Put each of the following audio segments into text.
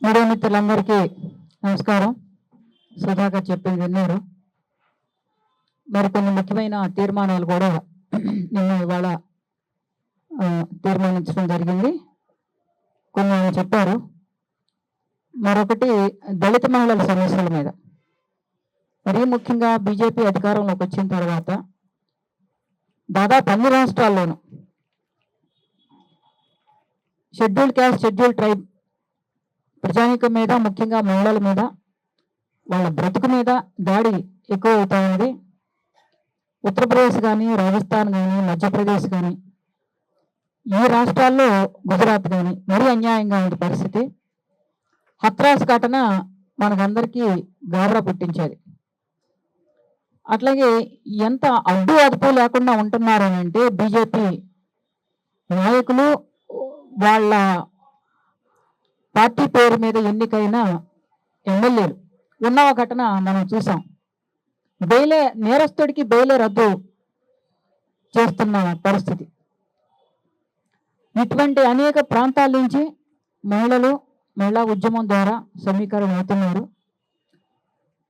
Media మిత్రులందరికీ నమస్కారం. సుధాకర్ చెప్పింది విన్నారు. మరికొన్ని ముఖ్యమైన తీర్మానాలు కూడా నిన్న ఇవాళ తీర్మానించడం జరిగింది. కొన్ని ఆయన చెప్పారు. మరొకటి దళిత మహిళల సమస్యల మీద, మరీ ముఖ్యంగా బీజేపీ అధికారంలోకి వచ్చిన తర్వాత దాదాపు అన్ని రాష్ట్రాల్లోనూ షెడ్యూల్ క్యాస్ట్, షెడ్యూల్ ట్రైబ్ ప్రజానీకం మీద, ముఖ్యంగా మహిళల మీద, వాళ్ళ బ్రతుకు మీద దాడి ఎక్కువ అవుతా ఉంది. ఉత్తరప్రదేశ్ కానీ, రాజస్థాన్ కానీ, మధ్యప్రదేశ్ కానీ, ఈ రాష్ట్రాల్లో గుజరాత్ కానీ మరీ అన్యాయంగా ఉంది పరిస్థితి. హత్రాస్ ఘటన మనకందరికీ గాబరా పుట్టించేది. అట్లాగే ఎంత అడ్డు అదుపు లేకుండా ఉంటున్నారని అంటే బీజేపీ నాయకులు వాళ్ళ పార్టీ పేరు మీద ఎన్నికైన ఎమ్మెల్యేలు ఉన్న ఘటన మనం చూసాం. నేరస్తుడికి బెయిలే రద్దు చేస్తున్న పరిస్థితి. ఇటువంటి అనేక ప్రాంతాల నుంచి మహిళలు మహిళా ఉద్యమం ద్వారా సమీకరణ అవుతున్నారు.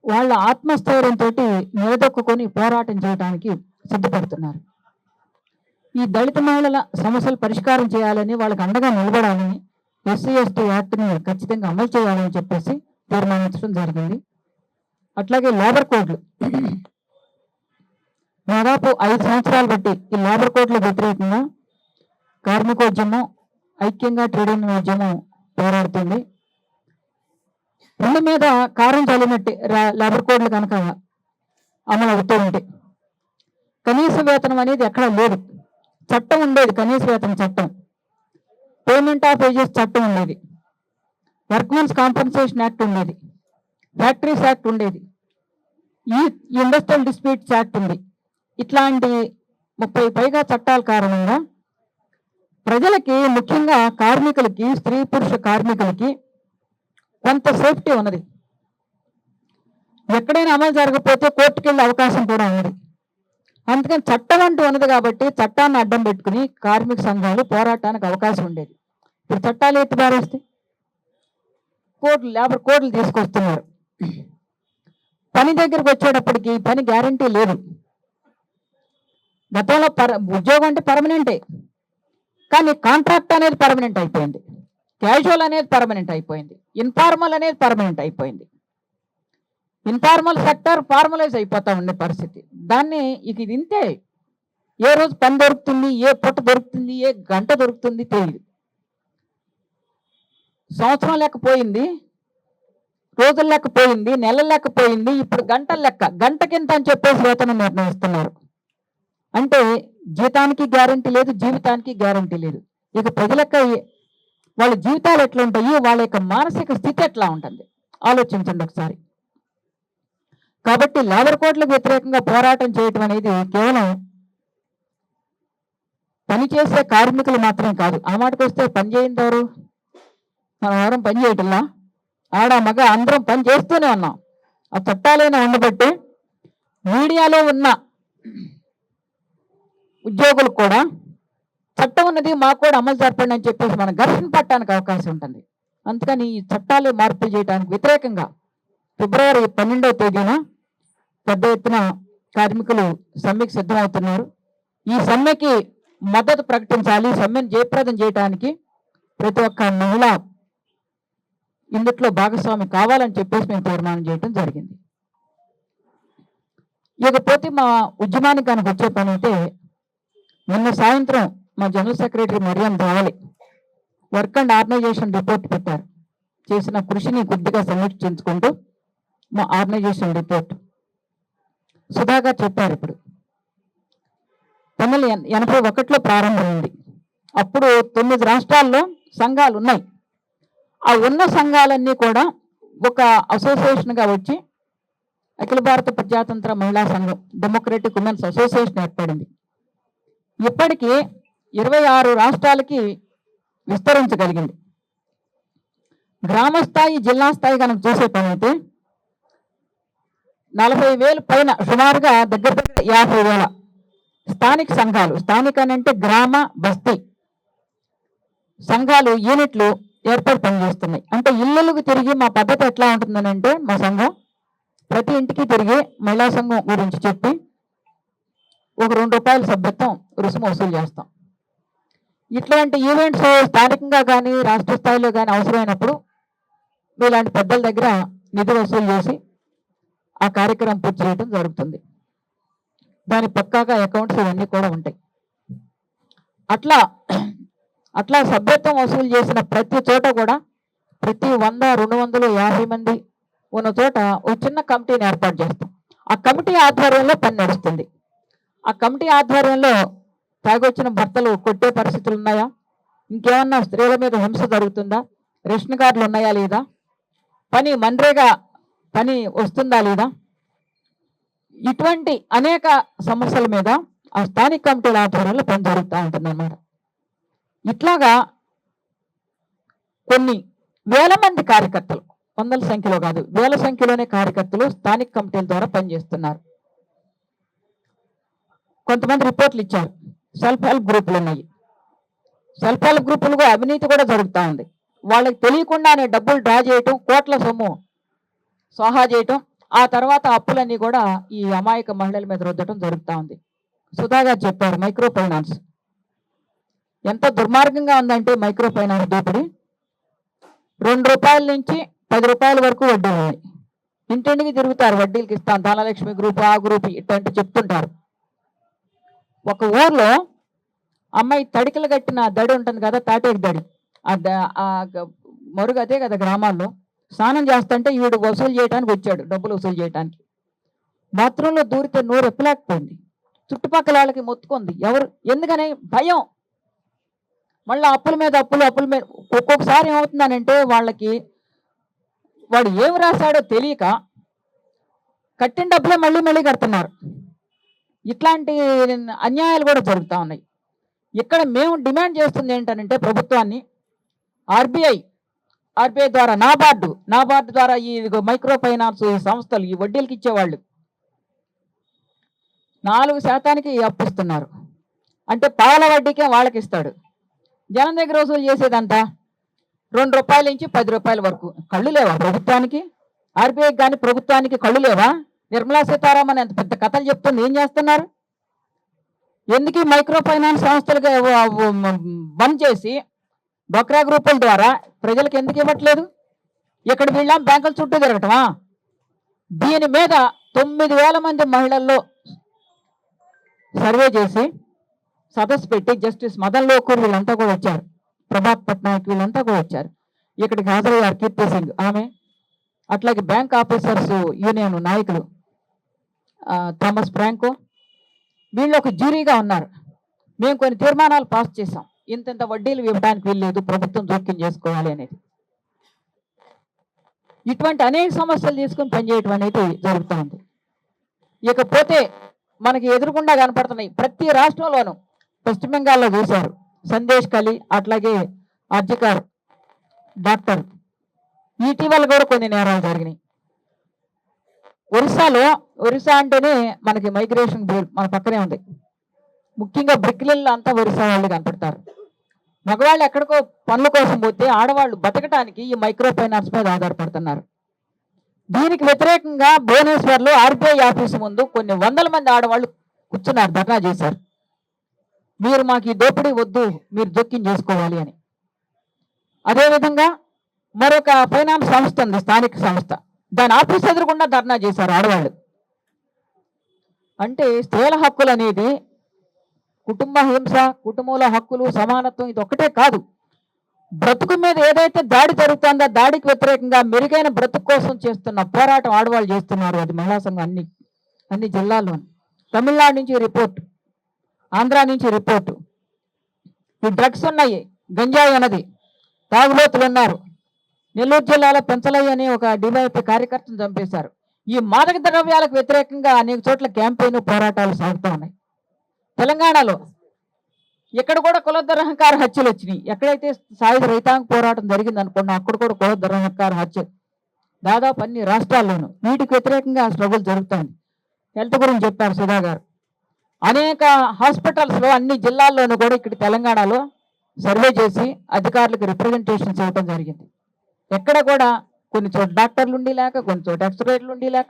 వాళ్ళ ఆత్మస్థైర్యంతో నిలదొక్కుని పోరాటం చేయడానికి సిద్ధపడుతున్నారు. ఈ దళిత మహిళల సమస్యలు పరిష్కారం చేయాలని, వాళ్ళకి అండగా నిలబడాలని, ఎస్సీ ఎస్టీ యాక్ట్ని ఖచ్చితంగా అమలు చేయాలని చెప్పేసి తీర్మానించడం జరిగింది. అట్లాగే లేబర్ కోడ్లు దాదాపు 5 సంవత్సరాలు బట్టి ఈ లేబర్ కోడ్ల వ్యతిరేకంగా కార్మికోద్యమం, ఐక్యంగా ట్రేడ్ యూనియన్ ఉద్యమం పోరాడుతుంది. ఇళ్ళ మీద కారం చల్లినట్టు లేబర్ కోడ్లు కనుక అమలు అవుతూ ఉంటే, కనీస వేతనం అనేది ఎక్కడా లేదు. చట్టం ఉండేది, కనీస వేతన చట్టం, పేమెంట్ ఆఫ్ వేజెస్ చట్టం ఉండేది, వర్క్మెన్స్ కాంపెన్సేషన్ యాక్ట్ ఉండేది, ఫ్యాక్టరీస్ యాక్ట్ ఉండేది, ఈ ఇండస్ట్రియల్ డిస్ప్యూట్స్ యాక్ట్ ఉంది. ఇట్లాంటి 30 పైగా చట్టాల కారణంగా ప్రజలకి, ముఖ్యంగా కార్మికులకి, స్త్రీ పురుష కార్మికులకి కొంత సేఫ్టీ ఉన్నది. ఎక్కడైనా అమలు జరగకపోతే కోర్టుకెళ్ళే అవకాశం కూడా ఉన్నది. అందుకని చట్టం అంటూ ఉన్నది కాబట్టి చట్టాన్ని అడ్డం పెట్టుకుని కార్మిక సంఘాలు పోరాటానికి అవకాశం ఉండేది. ఇప్పుడు చట్టాలు ఎత్తిపారేస్తే కోర్టులు, లేబర్ కోడ్లు తీసుకొస్తున్నారు. పని దగ్గరకు వచ్చేటప్పటికి పని గ్యారంటీ లేదు. గతంలో ఉద్యోగం అంటే పర్మనెంటే, కానీ కాంట్రాక్ట్ అనేది పర్మనెంట్ అయిపోయింది, క్యాజువల్ అనేది పర్మనెంట్ అయిపోయింది, ఇన్ఫార్మల్ అనేది పర్మనెంట్ అయిపోయింది. ఇన్ఫార్మల్ సెక్టర్ ఫార్మలైజ్ అయిపోతా ఉండే పరిస్థితి. దాన్ని ఇది ఇంతే, ఏ రోజు పని దొరుకుతుంది, ఏ పూట దొరుకుతుంది, ఏ గంట దొరుకుతుంది తెలియదు. సంవత్సరం లెక్క పోయింది, రోజుల లెక్క పోయింది, నెలల లెక్క పోయింది, ఇప్పుడు గంటల లెక్క, గంటకింత అని చెప్పేసి వేతనం నిర్ణయిస్తున్నారు. అంటే జీతానికి గ్యారంటీ లేదు, జీవితానికి గ్యారంటీ లేదు. ఇక ప్రజలకి వాళ్ళ జీవితాలు ఎట్లా ఉంటాయి, వాళ్ళ యొక్క మానసిక స్థితి ఎట్లా ఉంటుంది ఆలోచించండి ఒకసారి. కాబట్టి లేబర్ కోడ్లకు వ్యతిరేకంగా పోరాటం చేయటం అనేది కేవలం పనిచేసే కార్మికులు మాత్రమే కాదు. ఆ మాటకు వస్తే పని చేయిందారు, మనం ఎవరం పని చేయటంలా, ఆడ మగ అందరం పని చేస్తూనే ఉన్నాం. ఆ చట్టాలైనా ఉండబట్టి మీడియాలో ఉన్న ఉద్యోగులు కూడా చట్టం ఉన్నది, మాకు కూడా అమలు జరపండి అని చెప్పేసి మనం ఘర్షణ పట్టడానికి అవకాశం ఉంటుంది. అందుకని ఈ చట్టాలు మార్పులు చేయడానికి వ్యతిరేకంగా ఫిబ్రవరి 12వ తేదీన పెద్ద ఎత్తున కార్మికులు సమ్మెకి సిద్ధమవుతున్నారు. ఈ సమ్మెకి మద్దతు ప్రకటించాలి. సమ్మెను జయప్రదం చేయడానికి ప్రతి ఒక్క మహిళ ఇందుట్లో భాగస్వామి కావాలని చెప్పేసి మేము తీర్మానం చేయడం జరిగింది. ఇకపోతే మా ఉద్యమానికి కనుక వచ్చే పని అయితే, నిన్న సాయంత్రం మా జనరల్ సెక్రటరీ మరియం రావాలి వర్క్ అండ్ ఆర్గనైజేషన్ రిపోర్ట్ పెట్టారు. చేసిన కృషిని కొద్దిగా సమీక్షించుకుంటూ మా ఆర్గనైజేషన్ రిపోర్ట్ సుధాకర్ చెప్పారు. ఇప్పుడు 1981లో ప్రారంభమైంది. అప్పుడు 9 రాష్ట్రాల్లో సంఘాలు ఉన్నాయి. ఆ ఉన్న సంఘాలన్నీ కూడా ఒక అసోసియేషన్గా వచ్చి అఖిల భారత ప్రజాతంత్ర మహిళా సంఘం, డెమోక్రటిక్ ఉమెన్స్ అసోసియేషన్ ఏర్పడింది. ఇప్పటికీ 26 రాష్ట్రాలకి విస్తరించగలిగింది. గ్రామ స్థాయి, జిల్లా స్థాయి కనుక చూసే పని అయితే 40,000 పైన, సుమారుగా దగ్గర 50,000 స్థానిక సంఘాలు, స్థానిక అంటే గ్రామ బస్తీ సంఘాలు, యూనిట్లు ఏర్పాటు పనిచేస్తున్నాయి. అంటే ఇళ్ళకు తిరిగి మా పద్ధతి ఎట్లా ఉంటుందనంటే మా సంఘం ప్రతి ఇంటికి తిరిగి మహిళా సంఘం గురించి చెప్పి ఒక ₹2 సభ్యత్వం రుసుము వసూలు చేస్తాం. ఇట్లాంటి ఈవెంట్స్ స్థానికంగా కానీ రాష్ట్ర స్థాయిలో కానీ అవసరమైనప్పుడు ఇలాంటి పెద్దల దగ్గర నిధి వసూలు చేసి ఆ కార్యక్రమం పూర్తి చేయడం జరుగుతుంది. దాని పక్కాగా అకౌంట్స్ ఇవన్నీ కూడా ఉంటాయి. అట్లా అట్లా సభ్యత్వం వసూలు చేసిన ప్రతి చోట కూడా ప్రతి 100, 250 మంది ఉన్న చోట ఒక చిన్న కమిటీని ఏర్పాటు చేస్తాం. ఆ కమిటీ ఆధ్వర్యంలో పని నడుస్తుంది. ఆ కమిటీ ఆధ్వర్యంలో తాగొచ్చిన భర్తలు కొట్టే పరిస్థితులు ఉన్నాయా, ఇంకేమన్నా స్త్రీల మీద హింస జరుగుతుందా, రేషన్ కార్డులు ఉన్నాయా లేదా, మన్రేగా పని వస్తుందా లేదా, ఇటువంటి అనేక సమస్యల మీద ఆ స్థానిక కమిటీల ఆధ్వర్యంలో పని జరుగుతూ ఉంటుంది అన్నమాట. ఇట్లాగా కొన్ని వేల మంది కార్యకర్తలు, వందల సంఖ్యలో కాదు వేల సంఖ్యలోనే కార్యకర్తలు స్థానిక కమిటీల ద్వారా పనిచేస్తున్నారు. కొంతమంది రిపోర్ట్లు ఇచ్చారు. సెల్ఫ్ హెల్ప్ గ్రూపులు ఉన్నాయి. సెల్ఫ్ హెల్ప్ గ్రూపులకు అవినీతి కూడా జరుగుతూ ఉంది. వాళ్ళకి తెలియకుండానే డబ్బులు డ్రా చేయటం, కోట్ల సొమ్ము సోహా చేయటం, ఆ తర్వాత అప్పులన్నీ కూడా ఈ అమాయక మహిళల మీద రుద్దటం జరుగుతూ ఉంది. సుధా గారు చెప్పారు మైక్రో ఫైనాన్స్ ఎంత దుర్మార్గంగా ఉందంటే, మైక్రో ఫైనాన్స్ దోపిడీ ₹2 నుంచి ₹10 వరకు వడ్డీలు ఉన్నాయి. ఇంటింటికి తిరుగుతారు, వడ్డీలకి ఇస్తాను, ధనలక్ష్మి గ్రూప్, ఆ గ్రూప్ ఇట్లాంటి చెప్తుంటారు. ఒక ఊర్లో అమ్మాయి తడికలు కట్టిన దడి ఉంటుంది కదా, తాటేకి దడి, మరుగు అదే కదా గ్రామాల్లో, స్నానం చేస్తుంటే వీడు వసూలు చేయడానికి వచ్చాడు, డబ్బులు వసూలు చేయడానికి. బాత్రూంలో దూరితే నోరు ఎప్పలేకపోయింది. చుట్టుపక్కల వాళ్ళకి మొత్తుకుంది. ఎవరు ఎందుకని భయం. మళ్ళీ అప్పుల మీద ఒక్కొక్కసారి ఏమవుతుందనంటే వాళ్ళకి వాడు ఏమి రాశాడో తెలియక కట్టిన డబ్బులే మళ్ళీ మళ్ళీ కడుతున్నారు. ఇట్లాంటి అన్యాయాలు కూడా జరుగుతూ ఉన్నాయి. ఇక్కడ మేము డిమాండ్ చేస్తుంది ఏంటంటే ప్రభుత్వాన్ని, ఆర్బీఐ ద్వారా నాబార్డు ద్వారా ఈ మైక్రో ఫైనాన్స్ సంస్థలు ఈ వడ్డీలకి ఇచ్చేవాళ్ళు 4% అప్పిస్తున్నారు. అంటే పాల వడ్డీకే వాళ్ళకి ఇస్తాడు. జనం దగ్గర వసూలు చేసేదంతా ₹2 నుంచి ₹10 వరకు. కళ్ళు లేవా ప్రభుత్వానికి? ఆర్బీఐకి కానీ ప్రభుత్వానికి కళ్ళు లేవా? నిర్మలా సీతారామన్ ఎంత పెద్ద కథలు చెప్తుంది, ఏం చేస్తున్నారు? ఎందుకు మైక్రో ఫైనాన్స్ సంస్థలుగా బంద్ చేసి డ్వాక్రా గ్రూపుల ద్వారా ప్రజలకు ఎందుకు ఇవ్వట్లేదు? ఇక్కడ వీళ్ళ బ్యాంకుల చుట్టూ తిరగటమా? దీని మీద 9,000 మంది మహిళల్లో సర్వే చేసి సదస్సు పెట్టి జస్టిస్ మదన్ లోకూర్ వీళ్ళంతా కూడా వచ్చారు, ప్రభాత్ పట్నాయక్ వీళ్ళంతా కూడా వచ్చారు. ఇక్కడికి హాజరయ్యారు కీర్తి సింగ్ ఆమె, అట్లాగే బ్యాంక్ ఆఫీసర్స్ యూనియన్ నాయకులు థామస్ ఫ్రాంకో, వీళ్ళు ఒక జ్యూరీగా ఉన్నారు. మేము కొన్ని తీర్మానాలు పాస్ చేసాం, ఇంత వడ్డీలు ఇవ్వడానికి వీల్లేదు, ప్రభుత్వం జోక్యం చేసుకోవాలి అనేది. ఇటువంటి అనేక సమస్యలు తీసుకుని పనిచేయటం అనేది జరుగుతూ ఉంది. ఇకపోతే మనకి ఎదురుకుండా కనపడుతున్నాయి ప్రతి రాష్ట్రంలోనూ. పశ్చిమ బెంగాల్లో చూశారు సందేశ్ కలి, అట్లాగే అర్జికార్ డాక్టర్, ఇటీవల కూడా కొన్ని నేరాలు జరిగినాయి. ఒరిస్సా అంటేనే మనకి మైగ్రేషన్ బోర్డు మన పక్కనే ఉంది. ముఖ్యంగా బ్రిక్లిన్లో అంతా ఒరిస్సా వాళ్ళు కనపడతారు. మగవాళ్ళు ఎక్కడికో పనుల కోసం పోతే ఆడవాళ్ళు బతకడానికి ఈ మైక్రో ఫైనాన్స్ మీద ఆధారపడుతున్నారు. దీనికి వ్యతిరేకంగా భువనేశ్వర్లో ఆర్బీఐ ఆఫీసు ముందు కొన్ని వందల మంది ఆడవాళ్ళు కూర్చున్నారు, ధర్నా చేశారు. మీరు మాకు ఈ దోపిడీ వద్దు, మీరు జోక్యం చేసుకోవాలి అని. అదేవిధంగా మరొక ఫైనాన్స్ సంస్థ ఉంది, స్థానిక సంస్థ, దాని ఆఫీస్ ఎదురుకుండా ధర్నా చేశారు ఆడవాళ్ళు. అంటే స్త్రీల హక్కులు అనేది కుటుంబ హింస, కుటుంబంలో హక్కులు, సమానత్వం ఇది ఒక్కటే కాదు. బ్రతుకు మీద ఏదైతే దాడి జరుగుతుందో దాడికి వ్యతిరేకంగా మెరుగైన బ్రతుకు కోసం చేస్తున్న పోరాటం ఆడవాళ్ళు చేస్తున్నారు. అది మహిళా సంఘం అన్ని జిల్లాల్లో. తమిళనాడు నుంచి రిపోర్ట్, ఆంధ్ర నుంచి రిపోర్టు. ఈ డ్రగ్స్ ఉన్నాయి, గంజాయి అన్నది, తాగుబోతులు ఉన్నారు. నెల్లూరు జిల్లాలో పెంచలయ్య అనే ఒక డివైఎఫ్ఐ కార్యకర్తను చంపేశారు. ఈ మాదక ద్రవ్యాలకు వ్యతిరేకంగా అనేక చోట్ల క్యాంపెయిన్ పోరాటాలు సాగుతూ ఉన్నాయి. తెలంగాణలో ఇక్కడ కూడా కులదురహంకార హత్యలు వచ్చినాయి. ఎక్కడైతే సాయుధ రైతాంగ పోరాటం జరిగింది అనుకున్నా అక్కడ కూడా కులదురహంకార హత్య దాదాపు అన్ని రాష్ట్రాల్లోనూ. వీటికి వ్యతిరేకంగా స్ట్రగుల్ జరుగుతుంది. హెల్త్ గురించి చెప్పారు సుధా గారు. అనేక హాస్పిటల్స్లో అన్ని జిల్లాల్లోనూ కూడా ఇక్కడ తెలంగాణలో సర్వే చేసి అధికారులకు రిప్రజెంటేషన్స్ ఇవ్వడం జరిగింది. ఎక్కడ కూడా కొన్ని చోట్ల డాక్టర్లు ఉండి లేక, కొన్ని చోట్ల ఎక్స్పర్ట్లు ఉండి లేక,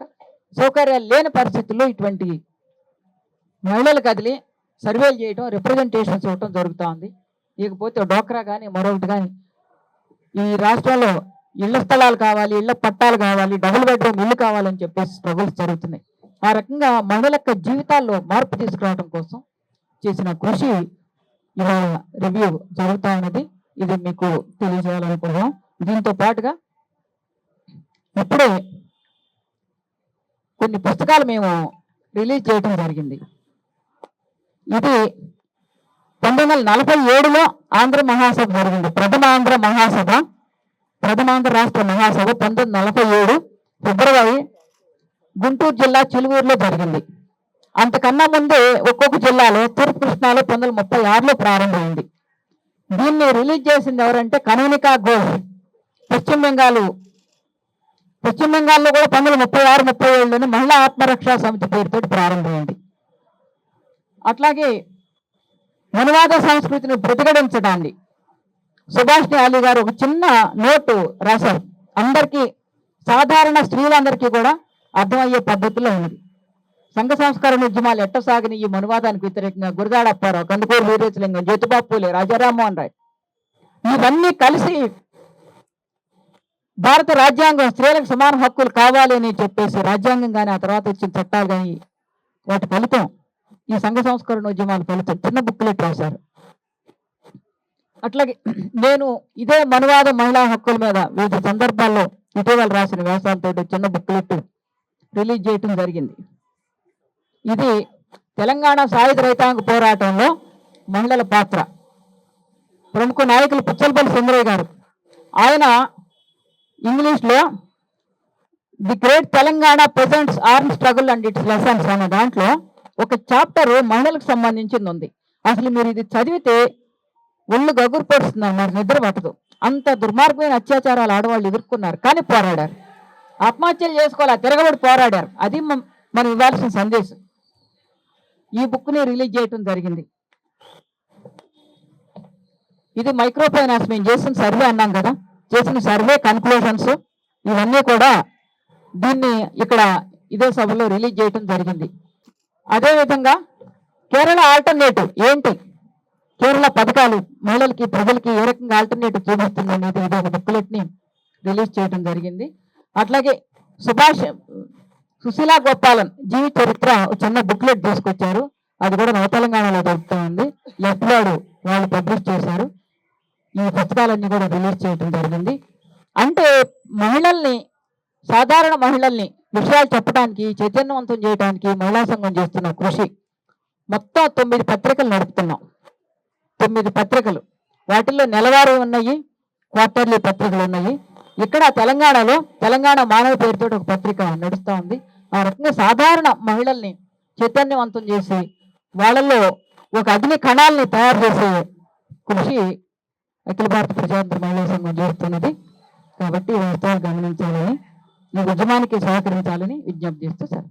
సౌకర్యాలు లేని పరిస్థితుల్లో ఇటువంటి మహిళలు కదిలి సర్వేలు చేయడం, రిప్రజెంటేషన్స్ ఇవ్వడం జరుగుతూ ఉంది. ఇకపోతే డోక్రా కానీ మరొకటి కానీ ఈ రాష్ట్రంలో ఇళ్ల స్థలాలు కావాలి, ఇళ్ల పట్టాలు కావాలి, డబుల్ బెడ్రూమ్ ఇల్లు కావాలని చెప్పేసి స్ట్రగుల్స్ జరుగుతున్నాయి. ఆ రకంగా మహిళల యొక్క జీవితాల్లో మార్పు తీసుకురావడం కోసం చేసిన కృషి ఇవాళ రివ్యూ జరుగుతూ ఉన్నది. ఇది మీకు తెలియజేయాలనుకున్నాం. దీంతో పాటుగా ఇప్పుడే కొన్ని పుస్తకాలు మేము రిలీజ్ చేయడం జరిగింది. ఇది 1947లో ఆంధ్ర మహాసభ జరిగింది. ప్రథమాంధ్ర రాష్ట్ర మహాసభ 1947 ఫిబ్రవరి గుంటూరు జిల్లా చిలువూరులో జరిగింది. అంతకన్నా ముందే ఒక్కొక్క జిల్లాలో తూర్పు కృష్ణాలో 1936లో ప్రారంభమైంది. దీన్ని రిలీజ్ చేసింది ఎవరంటే కనోనికా ఘోష్. పశ్చిమ బెంగాల్లో కూడా 1936-37లోనే మహిళా ఆత్మరక్షా సమితి పేరుతో ప్రారంభమైంది. అట్లాగే మనువాద సంస్కృతిని ప్రతిఘటించడాన్ని సుభాష్ని అలీ గారు ఒక చిన్న నోటు రాశారు. అందరికీ, సాధారణ స్త్రీలందరికీ కూడా అర్థమయ్యే పద్ధతిలో ఉన్నది. సంఘ సంస్కరణ ఉద్యమాలు ఎట్ట సాగిన ఈ మనువాదానికి వ్యతిరేకంగా గురజాడ అప్పారావు, కందుకూరు వీరేశలింగం, జ్యోతిబా పూలే, రాజారామ్మోహన్ రాయ్ ఇవన్నీ కలిసి భారత రాజ్యాంగం స్త్రీలకు సమాన హక్కులు కావాలి అని చెప్పేసి రాజ్యాంగం కానీ ఆ తర్వాత వచ్చిన చట్టాలు కానీ వాటి ఫలితం ఈ సంఘ సంస్కరణ ఉద్యమాల ఫలితం చిన్న బుక్లెట్ రాశారు. అట్లాగే నేను ఇదే మనువాద మహిళా హక్కుల మీద వివిధ సందర్భాల్లో ఇటీవల రాసిన వ్యాసాలతో చిన్న బుక్లెట్ రిలీజ్ చేయటం జరిగింది. ఇది తెలంగాణ సాయుధ రైతాంగ పోరాటంలో మహిళల పాత్ర. ప్రముఖ నాయకులు పుచ్చలపల్లి సుందరయ్య గారు, ఆయన ఇంగ్లీష్లో the great Telangana presents arm struggle and it's lessons అనే దాంట్లో ఒక చాప్టర్ మహిళలకు సంబంధించింది ఉంది. అసలు మీరు ఇది చదివితే ఒళ్ళు గగురు పడుతున్నారు, మరి నిద్ర పట్టదు. అంత దుర్మార్గమైన అత్యాచారాలు ఆడవాళ్ళు ఎదుర్కొన్నారు, కానీ పోరాడారు. ఆత్మహత్యలు చేసుకోవాలి, తిరగబడి పోరాడారు. అది మనం ఇవ్వాల్సిన సందేశం. ఈ బుక్ని రిలీజ్ చేయటం జరిగింది. ఇది మైక్రో ఫైనాన్స్ మేము చేసిన సర్వే అన్నాం కదా, చేసిన సర్వే కన్క్లూషన్స్ ఇవన్నీ కూడా దీన్ని ఇక్కడ ఇదే సభలో రిలీజ్ చేయటం జరిగింది. అదేవిధంగా కేరళ ఆల్టర్నేటివ్ ఏంటి, కేరళ పథకాలు మహిళలకి ప్రజలకి ఏ రకంగా ఆల్టర్నేటివ్ చూపిస్తుంది అనేది ఇది ఒక బుక్లెట్ని రిలీజ్ చేయడం జరిగింది. అట్లాగే సుశీలా గోపాలన్ జీవి చరిత్ర చిన్న బుక్లెట్ తీసుకొచ్చారు. అది కూడా నవ తెలంగాణలో దొరుకుతూ ఉంది. లెఫ్ట్ వాడు వాళ్ళు పబ్లిష్ చేశారు. ఈ పుస్తకాలన్నీ కూడా రిలీజ్ చేయడం జరిగింది. అంటే మహిళల్ని, సాధారణ మహిళల్ని విషయాలు చెప్పడానికి, చైతన్యవంతం చేయడానికి మహిళా సంఘం చేస్తున్న కృషి. మొత్తం 9 పత్రికలు నడుపుతున్నాం. 9 పత్రికలు, వాటిల్లో నెలవారీ ఉన్నాయి, క్వార్టర్లీ పత్రికలు ఉన్నాయి. ఇక్కడ తెలంగాణలో తెలంగాణ మానవ పేరుతో ఒక పత్రిక నడుస్తూ ఉంది. ఆ రకంగా సాధారణ మహిళల్ని చైతన్యవంతం చేసి వాళ్ళల్లో ఒక అగ్ని కణాలని తయారు చేసే కృషి అఖిల భారత ప్రజాతంత్ర మహిళా సంఘం చేస్తున్నది. కాబట్టి ఈ వాస్తవాలు గమనించాలని, ఈ ఉద్యమానికి సహకరించాలని విజ్ఞప్తి చేస్తూ సార్.